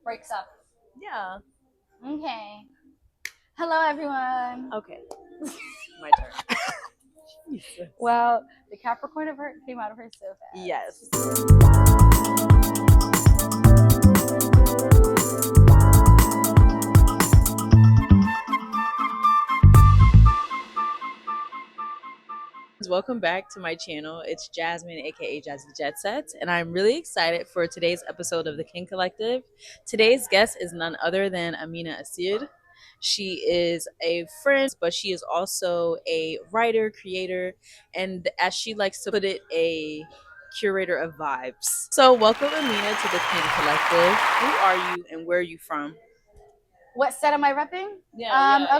breaks up. Yeah. Okay. Hello, everyone. Okay. My turn. Jesus. Well, the Capricorn of her came out of her so fast. Yes. Welcome back to my channel. It's Jasmine, aka Jazzy Jet Sets, and I'm really excited for today's episode of the King Collective. Today's guest is none other than Amina Isir. She is a friend, but she is also a writer, creator, and as she likes to put it, a curator of vibes. So welcome Amina to the King Collective. Who are you and where are you from? What set am I repping?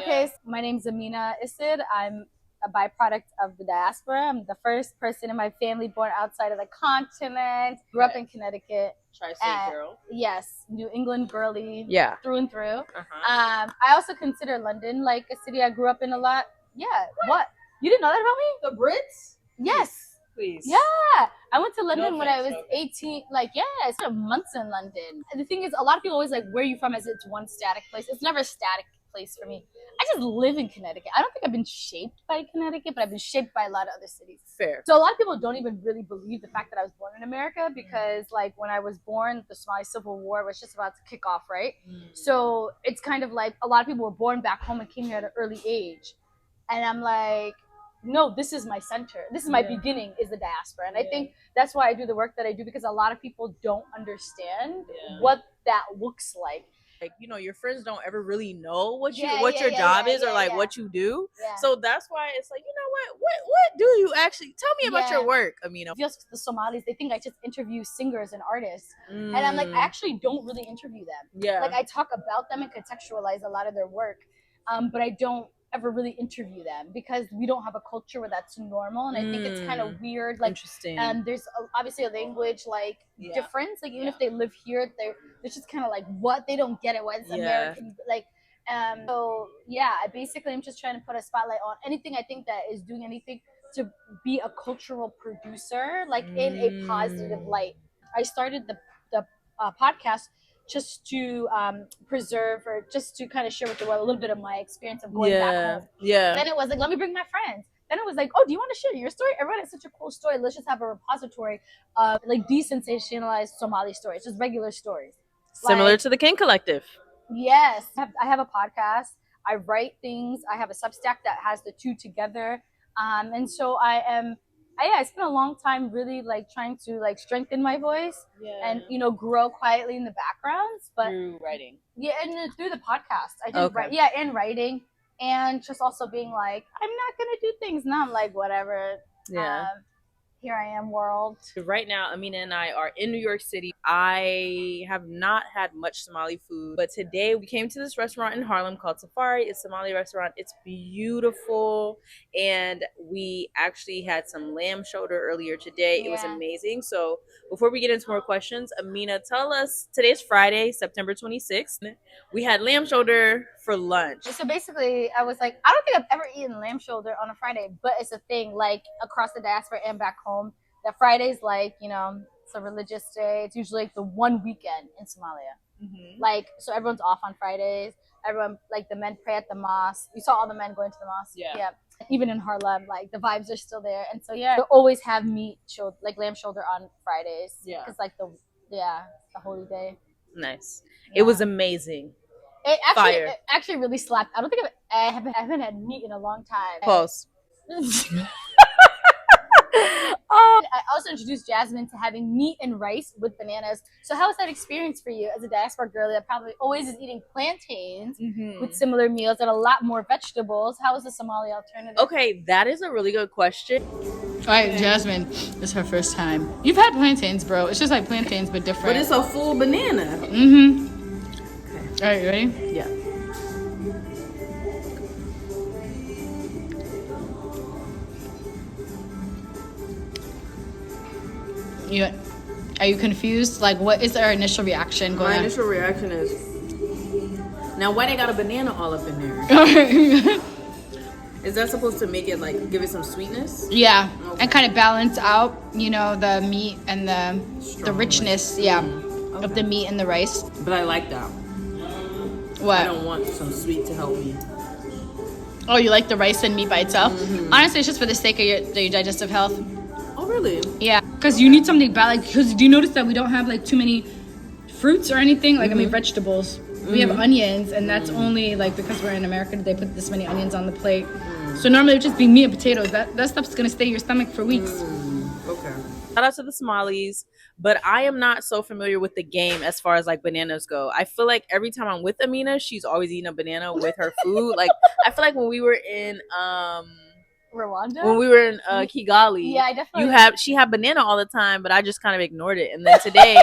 Okay, so my name's Amina Isir. I'm a byproduct of the diaspora. I'm the first person in my family born outside of the continent. Grew up in Connecticut. Tri-state girl. Yes, New England girly. Yeah. Through and through. I also consider London like a city I grew up in a lot. Yeah. What? You didn't know that about me? The Brits? Yes. Please. Yeah, I went to London when I was 18. Like, yeah, I spent months in London. And the thing is, a lot of people always like, where are you from as it's one static place. It's never a static place for me. I just live in Connecticut. I don't think I've been shaped by Connecticut, but I've been shaped by a lot of other cities. Fair. So a lot of people don't even really believe the fact that I was born in America because, like, when I was born, the Somali Civil War was just about to kick off, right? So it's kind of like a lot of people were born back home and came here at an early age. And I'm like, no, this is my center. This is my beginning, is the diaspora. And I think that's why I do the work that I do, because a lot of people don't understand what that looks like. Like, you know, your friends don't ever really know what your job is or like what you do. So that's why it's like, you know what do you actually tell me about your work, Amina? Just the Somalis, they think I just interview singers and artists. And I'm like, I actually don't really interview them. Like, I talk about them and contextualize a lot of their work. But I don't ever really interview them because we don't have a culture where that's normal, and I think it's kind of weird. Like, interesting. There's obviously a language like difference. Like, even if they live here, they're just kind of like, what, they don't get it. What's American? Like, so yeah, I basically am just trying to put a spotlight on anything I think that is doing anything to be a cultural producer, like in a positive light. I started the podcast just to preserve, or just to kind of share with the world a little bit of my experience of going back home. Then it was like, let me bring my friends. Then it was like, oh, do you want to share your story? Everyone has such a cool story. Let's just have a repository of like desensationalized Somali stories, just regular stories. Similar to the King Collective. Yes. I have a podcast. I write things. I have a Substack that has the two together. And so I spent a long time really like trying to like strengthen my voice and, you know, grow quietly in the backgrounds, but through writing. Yeah, and through the podcast. I did and writing, and just also being like, I'm not gonna do things. Now I'm like, whatever. Here I am, world. Right now, Amina and I are in New York City. I have not had much Somali food, but today we came to this restaurant in Harlem called Safari. It's a Somali restaurant. It's beautiful, and we actually had some lamb shoulder earlier today. It was amazing. So before we get into more questions, Amina, tell us, today's Friday, September 26th. We had lamb shoulder for lunch. So basically, I was like, I don't think I've ever eaten lamb shoulder on a Friday, but it's a thing like across the diaspora and back home. That Friday's like, you know, it's a religious day. It's usually like the one weekend in Somalia. Like, so everyone's off on Fridays. Everyone, like, the men pray at the mosque. You saw all the men going to the mosque. Even in Harlem, like, the vibes are still there. And so, they always have like lamb shoulder on Fridays. Because, like, the holy day. Nice. It was amazing. It actually really slapped. I don't think I haven't had meat in a long time. Pause. I also introduced Jasmine to having meat and rice with bananas. So how was that experience for you as a diaspora girl that probably always is eating plantains with similar meals and a lot more vegetables? How was the Somali alternative? Okay, that is a really good question. All right, Jasmine, this is her first time. You've had plantains, bro. It's just like plantains, but different. But it's a full banana. All right, you ready? Yeah. Are you confused? Like, what is our initial reaction going on? My initial reaction is, now why they got a banana all up in there? Is that supposed to make it, like, give it some sweetness? Yeah, and kind of balance out, you know, the meat and the richness. Yeah. of the meat and the rice. But I like that. What? I don't want some sweet to help me. Oh, you like the rice and meat by itself? Honestly, it's just for the sake of your digestive health. Oh, really? Yeah, because you need something bad. Like, because do you notice that we don't have like too many fruits or anything? Like, I mean, vegetables. We have onions, and that's only like because we're in America. They put this many onions on the plate. So normally it would just be meat and potatoes. That stuff's gonna stay in your stomach for weeks. Okay. Shout out to the Somalis, but I am not so familiar with the game as far as like bananas go. I feel like every time I'm with Amina, she's always eating a banana with her food. Like I feel like when we were in Rwanda? when we were in Kigali, yeah, I definitely she had banana all the time, but I just kind of ignored it. And then today,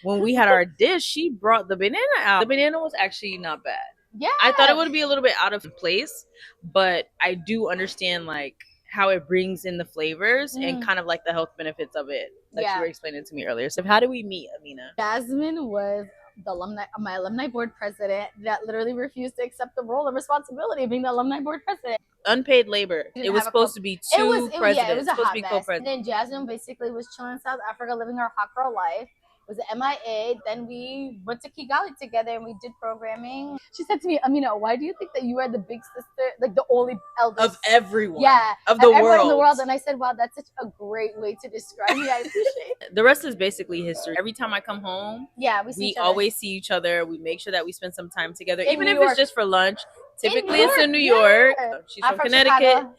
when we had our dish, she brought the banana out. The banana was actually not bad. Yeah. I thought it would be a little bit out of place, but I do understand like how it brings in the flavors and kind of like the health benefits of it that you were explaining to me earlier. So how do we meet, Amina? Jasmine was my alumni board president that literally refused to accept the role and responsibility of being the alumni board president. Unpaid labor. It was supposed to be two presidents. Yeah, it was a supposed hot to be mess. co-president. And then Jasmine basically was chilling in South Africa, living her hot girl life. Was MIA. Then we went to Kigali together and we did programming. She said to me, Amina, why do you think that you are the big sister, like the only eldest of everyone? Yeah, of the everyone world. in the world. And I said, wow, that's such a great way to describe me. I appreciate it. The rest is basically history. Every time I come home, we always see each other. We make sure that we spend some time together, even if it's just for lunch. Typically, it's in New York. She's from Connecticut. Chicago.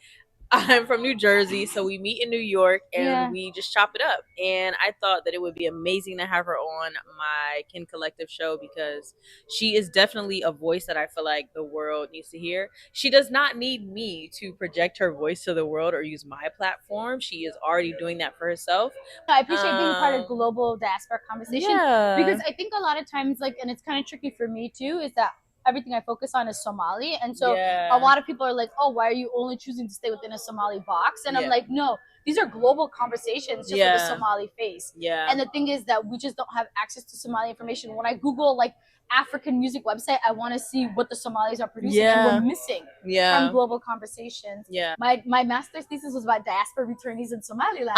I'm from New Jersey, so we meet in New York and we just chop it up. And I thought that it would be amazing to have her on my Kin Collective show because she is definitely a voice that I feel like the world needs to hear. She does not need me to project her voice to the world or use my platform. She is already doing that for herself. I appreciate being part of global diaspora conversation because I think a lot of times, like, and it's kind of tricky for me too, is that everything I focus on is Somali. And so a lot of people are like, oh, why are you only choosing to stay within a Somali box? And I'm like, no, these are global conversations just with a Somali face. And the thing is that we just don't have access to Somali information. When I Google like African music website, I want to see what the Somalis are producing and we're missing from global conversations. My master's thesis was about diaspora returnees in Somaliland.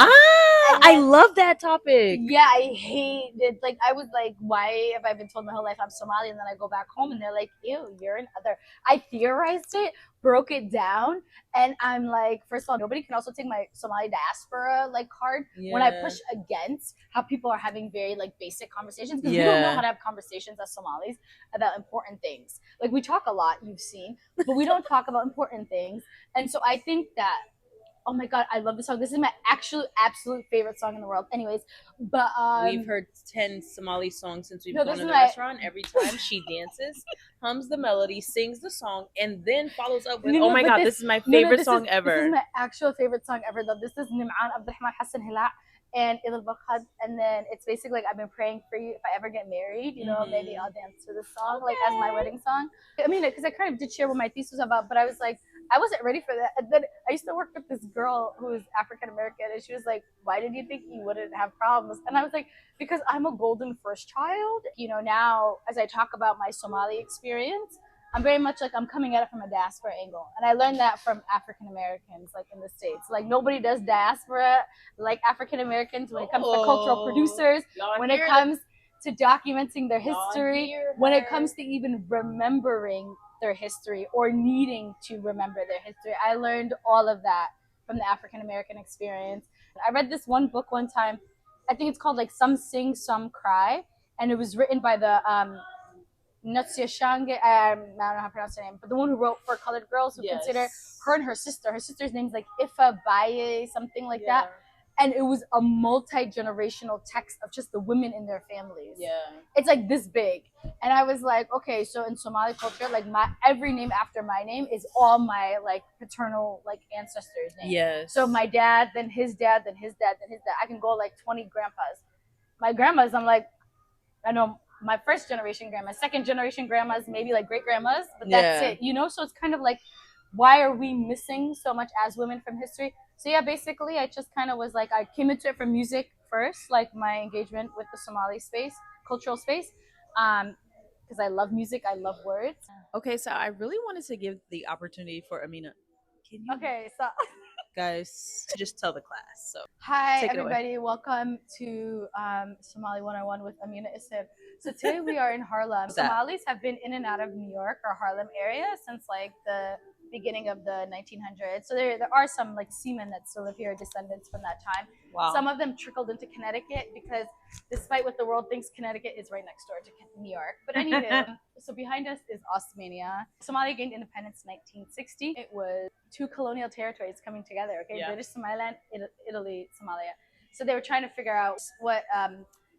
I love that topic. Yeah, I hate it. Like, I was like, why have I been told my whole life I'm Somali? And then I go back home and they're like, ew, you're another. I theorized it, broke it down, and I'm like, first of all, nobody can also take my Somali diaspora like card when I push against how people are having very like basic conversations because we don't know how to have conversations as Somalis about important things. Like, we talk a lot, you've seen, but we don't talk about important things. And so I think that, oh my God, I love this song. This is my absolute favorite song in the world. Anyways, but we've heard 10 Somali songs since we've gone to the restaurant. Every time she dances, hums the melody, sings the song, and then follows up with, oh my God, this is my favorite song ever. This is my actual favorite song ever, though. This is Nim'an Abdurrahman Hassan Hila and Idil Bakhad. And then it's basically like, I've been praying for you. If I ever get married, you know, maybe I'll dance to this song, like as my wedding song. I mean, because I kind of did share what my thesis was about, but I was like, I wasn't ready for that. And then I used to work with this girl who was African American, and she was like, why did you think you wouldn't have problems? And I was like, because I'm a golden first child. You know, now as I talk about my Somali experience, I'm very much like, I'm coming at it from a diaspora angle. And I learned that from African Americans, like in the States. Like, nobody does diaspora like African Americans when it comes to cultural producers, when it comes to documenting their history, when it comes to even remembering their history or needing to remember their history. I learned all of that from the African American experience. I read this one book one time. I think it's called like Some Sing, Some Cry. And it was written by the Nutsia Shange, I don't know how to pronounce her name, but the one who wrote For Colored Girls, who consider her and her sister. Her sister's name's like Ifa Baye, something like that. And it was a multi-generational text of just the women in their families. It's like this big. And I was like, okay, so in Somali culture, like every name after my name is all my like paternal like ancestors' names. So my dad, then his dad, then his dad, then his dad. I can go like 20 grandpas. My grandmas, I'm like, I know my first generation grandmas, second generation grandmas, maybe like great grandmas, but that's it, you know? So it's kind of like, why are we missing so much as women from history? So yeah, basically I just kind of was like, I came into it from music first, like my engagement with the Somali space, cultural space, because I love music, I love words. Okay, so I really wanted to give the opportunity for Amina. Can you? Okay, so guys, just tell the class. So Hi, take it away. everybody. Welcome to Somali 101 with Amina Isir. So today we are in Harlem. Somalis have been in and out of New York or Harlem area since like the beginning of the 1900s. So there are some like seamen that still live here, descendants from that time. Wow. Some of them trickled into Connecticut because despite what the world thinks, Connecticut is right next door to New York. But anyway, so behind us is Osmania. Somalia gained independence in 1960. It was two colonial territories coming together, okay? Yeah. British Somaliland, Italy, Somalia. So they were trying to figure out what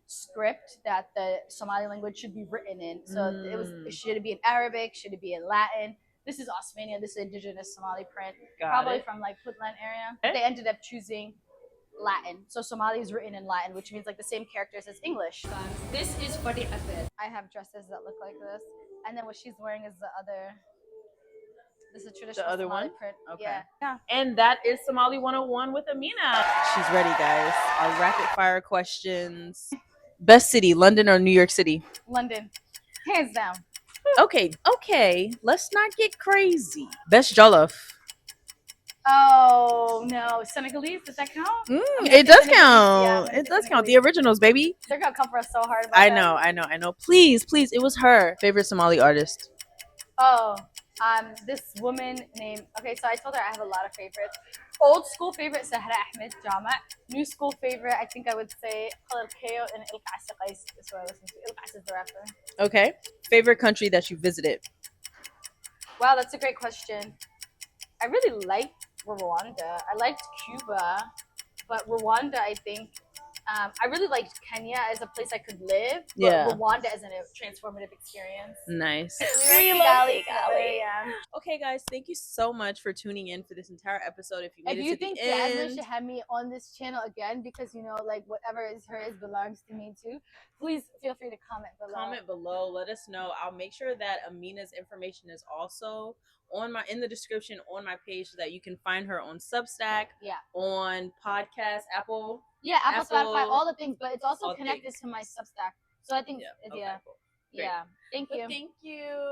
script that the Somali language should be written in. So should it be in Arabic? Should it be in Latin? This is Osmania. This is indigenous Somali print, probably from like Puntland area. They ended up choosing Latin. So Somali is written in Latin, which means like the same characters as English. This is for the effort. I have dresses that look like this. And then what she's wearing is the other. This is a traditional the other Somali one? print. Okay. Yeah. And that is Somali 101 with Amina. She's ready, guys. Our rapid fire questions. Best city, London or New York City? London. Hands down. Okay. Let's not get crazy. Best jollof. Oh no, Senegalese, does that count? It does count. It does count. The originals, baby. They're gonna come for us so hard. I know. Please. It was her favorite Somali artist. Oh, this woman named. Okay, so I told her I have a lot of favorites. Old school favorite Sahra Ahmed Jama. New school favorite, I think I would say Khalil and Il Qais is what I listen to. Il Qais is the rapper. Okay. Favorite country that you visited? Wow, that's a great question. I really liked Rwanda. I liked Cuba, but Rwanda, I think, I really liked Kenya as a place I could live, but Rwanda as a transformative experience. Nice. We love Ghali. Okay, guys, thank you so much for tuning in for this entire episode. If you made it to the end. If you think Jasmine should have me on this channel again, because you know, like whatever is hers belongs to me too, please feel free to comment below. Let us know. I'll make sure that Amina's information is also in the description on my page so that you can find her on Substack, on podcast, Apple, Spotify, all the things, but it's also connected to my Substack. So I think, cool. Thank you. Thank you.